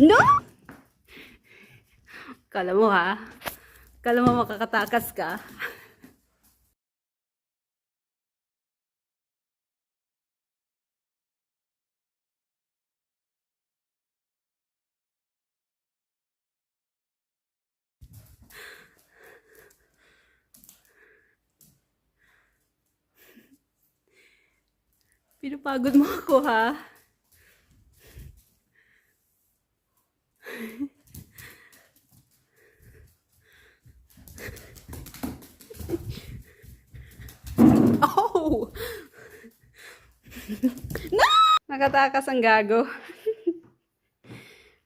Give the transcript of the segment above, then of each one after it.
No! Kala mo ha? Kala mo makakatakas ka? Pinapagod mo ako ha? Oh! No! Nakatakas ang gago.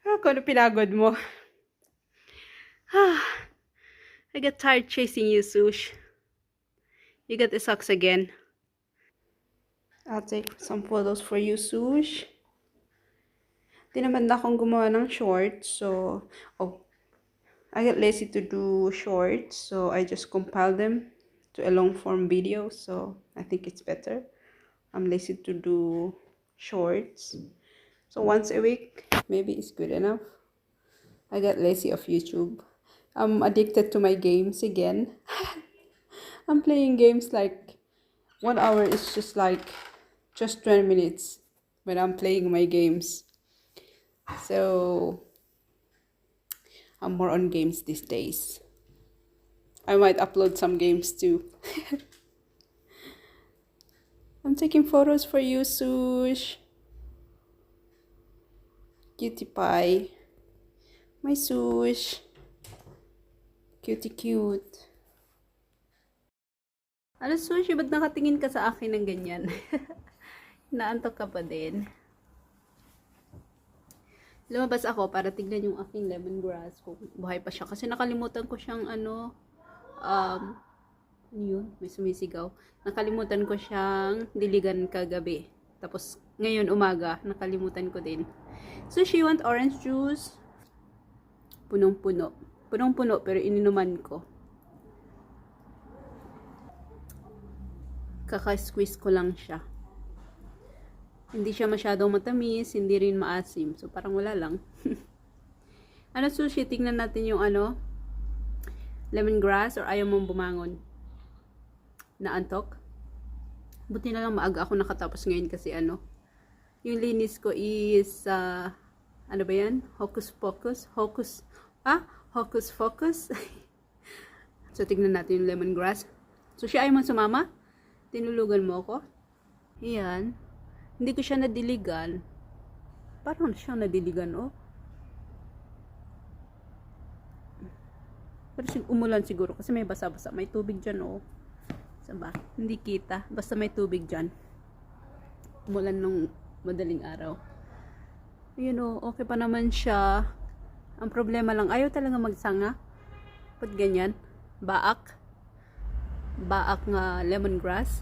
Ako na pinagod mo. I get tired chasing you, Sush. You get the socks again. I'll take some photos for you, Sush. Tinamad na akong gumawa ng shorts, so... Oh, I get lazy to do shorts, so I just compile them to a long form video, so I think it's better. I'm lazy to do shorts. So once a week, maybe it's good enough. I got lazy of YouTube. I'm addicted to my games again. I'm playing games like 1 hour is just like just 20 minutes when I'm playing my games. So I'm more on games these days. I might upload some games too. I'm taking photos for you, Sush. Cutie pie. My Sush. Cutie cute. Ano, Sush? Ba't nakatingin ka sa akin ng ganyan? Naantok ka pa din. Lumabas ako para tignan yung aking lemongrass kung buhay pa siya. Kasi nakalimutan ko siyang ano yun, may sumisigaw. Nakalimutan ko siyang diligan kagabi. Tapos ngayon umaga, nakalimutan ko din. So she want orange juice. Punong-puno. Punong-puno pero ininuman ko. Kaka-squeeze ko lang siya. Hindi siya masyadong matamis, hindi rin maasim. So, parang wala lang. Ano, Sushi? Tingnan natin yung ano, lemongrass or ayaw mong bumangon? Naantok? Buti na lang maaga ako nakatapos ngayon kasi ano, yung linis ko is, ano ba yan? Hocus Pocus? Hocus Focus? So, tingnan natin yung lemongrass. Sushi, ayaw mong sumama? Tinulugan mo ako? Ayan. Hindi ko siya nadiligan. Parang siya nadiligan, oh. Pero umulan siguro kasi may basa-basa. May tubig dyan, oh. Saba? Hindi kita. Basta may tubig dyan. Umulan nung madaling araw. Ayun, oh. Okay pa naman siya. Ang problema lang, ayaw talaga magsanga. Ba't ganyan? Baak. Baak nga lemongrass.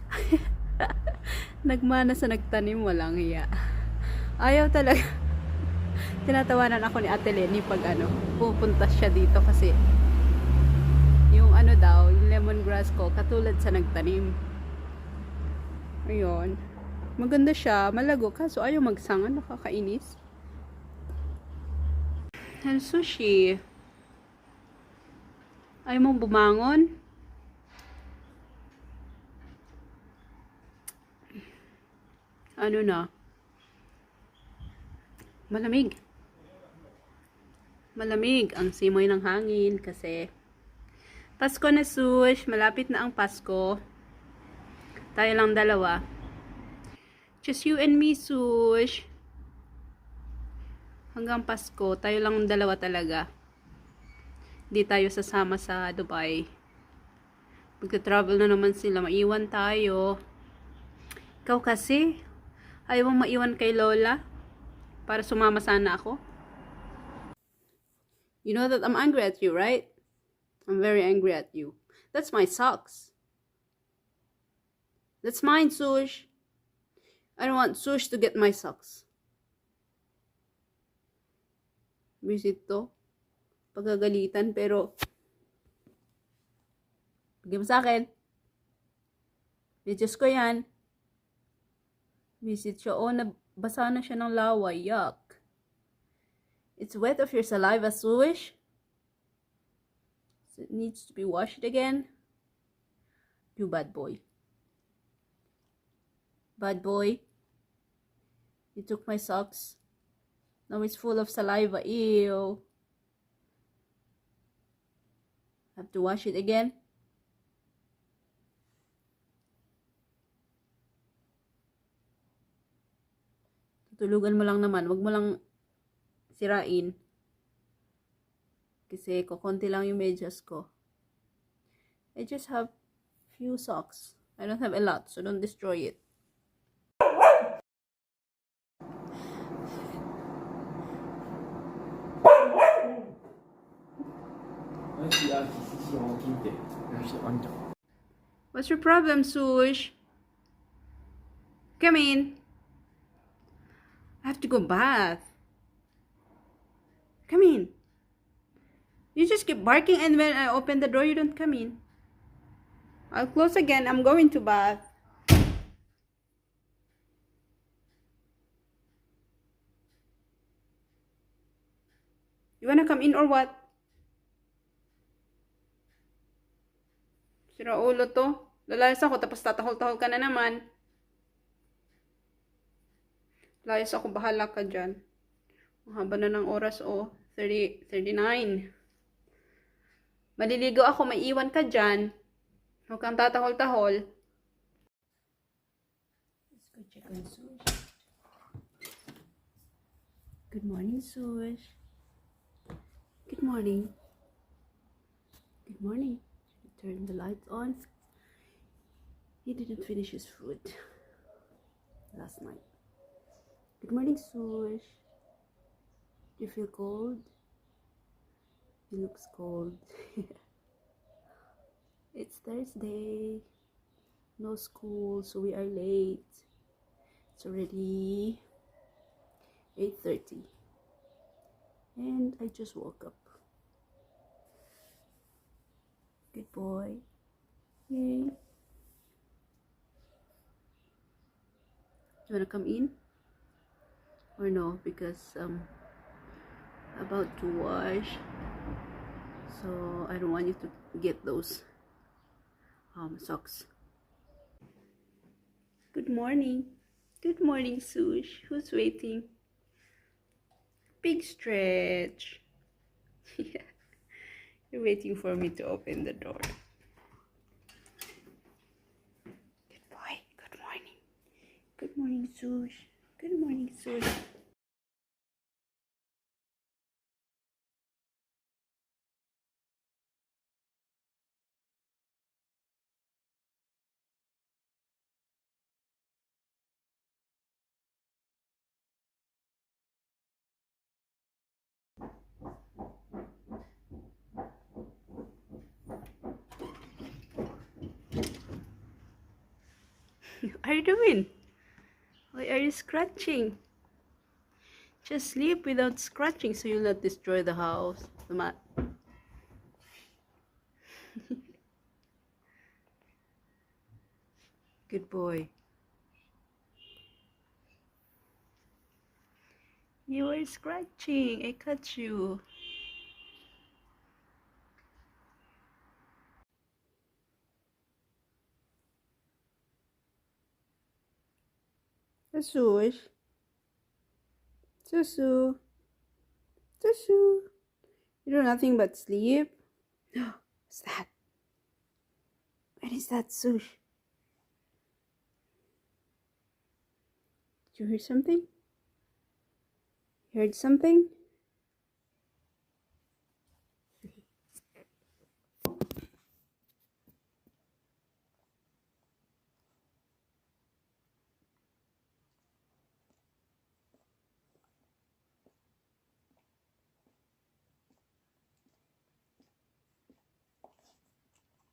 Nagmana sa nagtanim, walang hiya. Ayaw talaga. Tinatawanan ako ni Ate Lenny pag ano, pupunta siya dito kasi yung ano daw, yung lemongrass ko katulad sa nagtanim. Ayun. Maganda siya, malago, kaso ayaw magsanga, nakakainis. And Sushi, ayaw mong bumangon? Ano na? Malamig. Malamig ang simoy ng hangin kasi Pasko na, Sush. Malapit na ang Pasko. Tayo lang dalawa. Just you and me, Sush. Hanggang Pasko, tayo lang dalawa talaga. Hindi tayo sasama sa Dubai. Magta-travel na naman sila. Maiwan tayo. Ikaw kasi, ayaw mong maiwan kay Lola para sumama sana ako. You know that I'm angry at you, right? I'm very angry at you. That's my socks. That's mine, Sush. I don't want Sush to get my socks. Visit to. Pagagalitan, pero bigyan mo sa akin. Videos ko yan. Visit siya. Oh, nabasa na siya ng laway. Yuck. It's wet of your saliva, Sush. So it needs to be washed again. You bad boy. Bad boy. You took my socks. Now it's full of saliva. Ew. Have to wash it again. Tutulugan mo lang naman. Wag mo lang sirain. Kasi kukunti lang yung medyas ko. I just have few socks. I don't have a lot, so don't destroy it. What's your problem, Sush? Come in. I have to go bath. Come in. You just keep barking, and when I open the door, you don't come in. I'll close again. I'm going to bath. You wanna come in or what? Sira ulo to. Lalayas ako tapos tatahol-tahol ka na naman. Layas ako, bahala ka dyan. Ang haba na ng oras, oh. 39. Maliligo ako, may iwan ka dyan. Huwag kang tatahol-tahol. Let's go check on Sush. Good morning, Sush. Good morning. Good morning. Turn the lights on. He didn't finish his food last night. Good morning, Sush. Do you feel cold? He looks cold. It's Thursday. No school, so we are late. It's already 8:30. And I just woke up. Good boy. Yay. Do you wanna come in? Or no? Because about to wash. So I don't want you to get those socks. Good morning. Good morning, Sush. Who's waiting? Big stretch. Yeah. You're waiting for me to open the door. Good boy. Good morning. Good morning, Sush. Good morning, Sush. What are you doing? Why are you scratching? Just sleep without scratching so you'll not destroy the house, the mat. Good boy. You were scratching. I caught you. Sush. Susu. Susu. You do nothing but sleep? What's that? What is that, Sush? Did you hear something? You heard something?